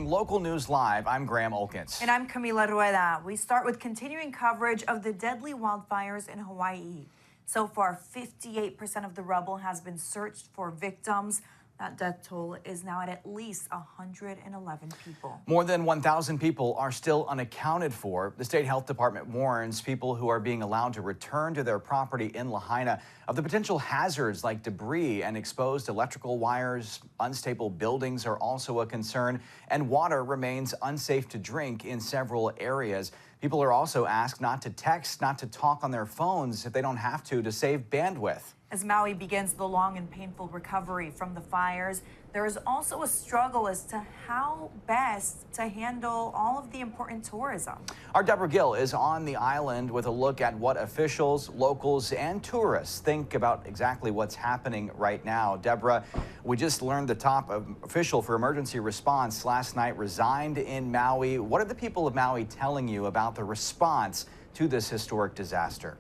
Local News Live, I'm Graham Olkins. And I'm Camila Rueda. We start with continuing coverage of the deadly wildfires in Hawaii. So far, 58% of the rubble has been searched for victims. That death toll is now at least 111 people. More than 1,000 people are still unaccounted for. The state health department warns people who are being allowed to return to their property in Lahaina of the potential hazards like debris and exposed electrical wires. Unstable buildings are also a concern, and water remains unsafe to drink in several areas. People are also asked not to text, not to talk on their phones if they don't have to save bandwidth. As Maui begins the long and painful recovery from the fires, there is also a struggle as to how best to handle all of the important tourism. Our Deborah Gill is on the island with a look at what officials, locals, and tourists think about exactly what's happening right now. Deborah, we just learned the top official for emergency response last night resigned in Maui. What are the people of Maui telling you about the response to this historic disaster?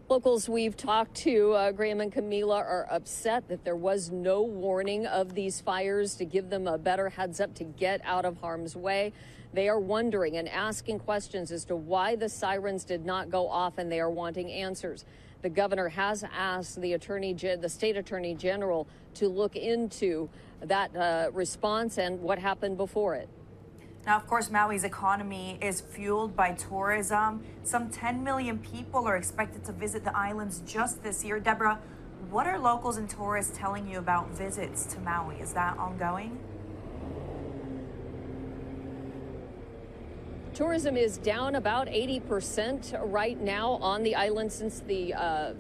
Locals we've talked to, Graham and Camila, are upset that there was no warning of these fires to give them a better heads up to get out of harm's way. They are wondering and asking questions as to why the sirens did not go off, and they are wanting answers. The governor has asked the state attorney general to look into that response and what happened before it. Now, of course, Maui's economy is fueled by tourism. Some 10 million people are expected to visit the islands just this year. Deborah, what are locals and tourists telling you about visits to Maui? Is that ongoing? Tourism is down about 80% right now on the island since the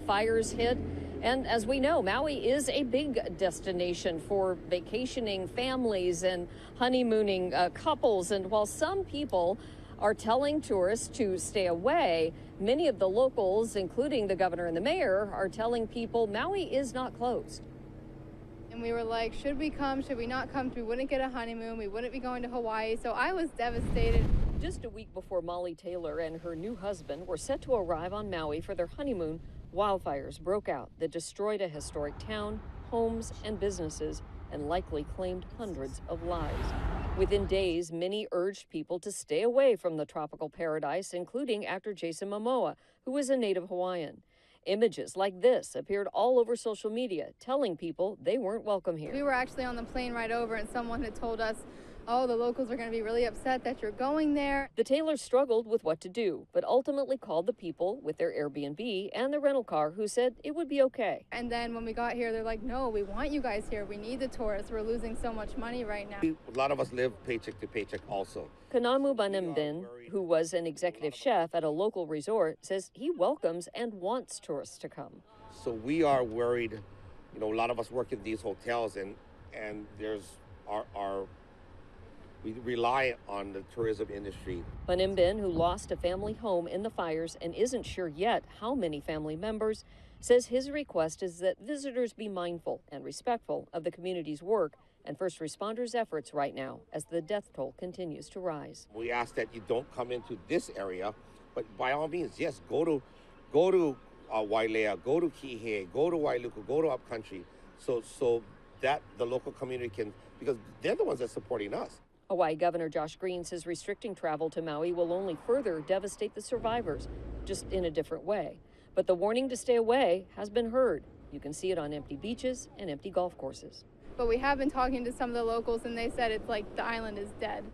fires hit. And as we know, Maui is a big destination for vacationing families and honeymooning couples. And while some people are telling tourists to stay away, many of the locals, including the governor and the mayor, are telling people Maui is not closed. And we were like, should we come? Should we not come? We wouldn't get a honeymoon. We wouldn't be going to Hawaii. So I was devastated. Just a week before Molly Taylor and her new husband were set to arrive on Maui for their honeymoon, wildfires broke out that destroyed a historic town, homes, and businesses, and likely claimed hundreds of lives. Within days, many urged people to stay away from the tropical paradise, including actor Jason Momoa, who is a native Hawaiian. Images like this appeared all over social media, telling people they weren't welcome here. We were actually on the plane right over, and someone had told us, oh, the locals are going to be really upset that you're going there. The Taylors struggled with what to do, but ultimately called the people with their Airbnb and the rental car who said it would be okay. And then when we got here, they're like, no, we want you guys here. We need the tourists. We're losing so much money right now. A lot of us live paycheck to paycheck also. Kanamu Banimdin, who was an executive chef at a local resort, says he welcomes and wants tourists to come. So we are worried, a lot of us work in these hotels and there's we rely on the tourism industry. Banimbin, who lost a family home in the fires and isn't sure yet how many family members, says his request is that visitors be mindful and respectful of the community's work and first responders' efforts right now as the death toll continues to rise. We ask that you don't come into this area, but by all means, yes, go to Wailea, go to Kihei, go to Wailuku, go to Upcountry, so that the local community can, because they're the ones that's supporting us. Hawaii Governor Josh Green says restricting travel to Maui will only further devastate the survivors, just in a different way. But the warning to stay away has been heard. You can see it on empty beaches and empty golf courses. But we have been talking to some of the locals, and they said it's like the island is dead.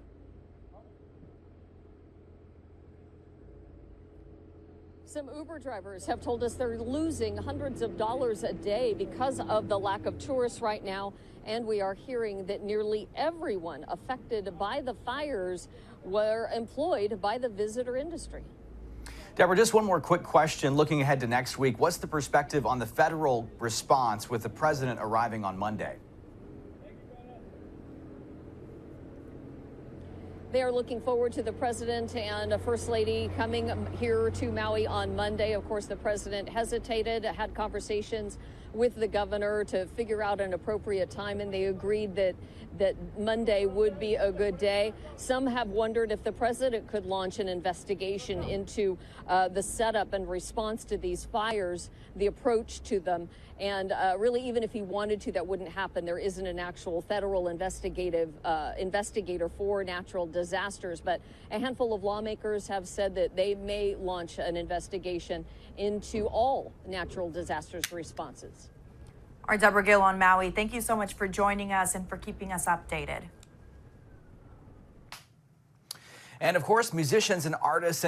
Some Uber drivers have told us they're losing hundreds of dollars a day because of the lack of tourists right now. And we are hearing that nearly everyone affected by the fires were employed by the visitor industry. Deborah, just one more quick question. Looking ahead to next week, what's the perspective on the federal response with the president arriving on Monday? They are looking forward to the president and First Lady coming here to Maui on Monday. Of course, the president hesitated, had conversations with the governor to figure out an appropriate time, and they agreed that Monday would be a good day. Some have wondered if the president could launch an investigation into the setup and response to these fires, the approach to them, and really, even if he wanted to, that wouldn't happen. There isn't an actual federal investigator for natural disasters, but a handful of lawmakers have said that they may launch an investigation into all natural disasters responses. Our Deborah Gill on Maui, thank you so much for joining us and for keeping us updated. And of course, musicians and artists and